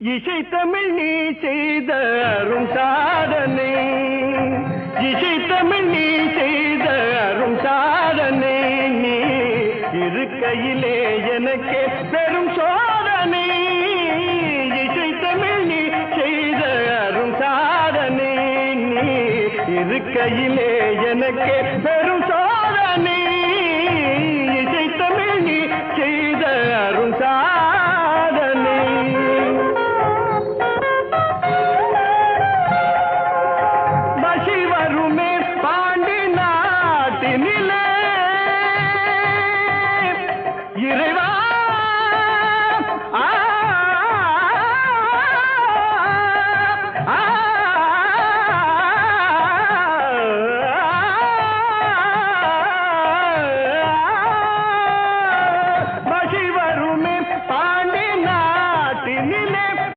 இசை தமிழ் நீ செய்த அரும் சாதனை, இசை தமிழ் நீ செய்த அரும் சாதனை, நீ இருக்கையிலே எனக்கே பெரும் சோதனை. இசை தமிழ் நீ செய்த அரும் சாதனை, நீ இருக்கையிலே எனக்கே பெரும்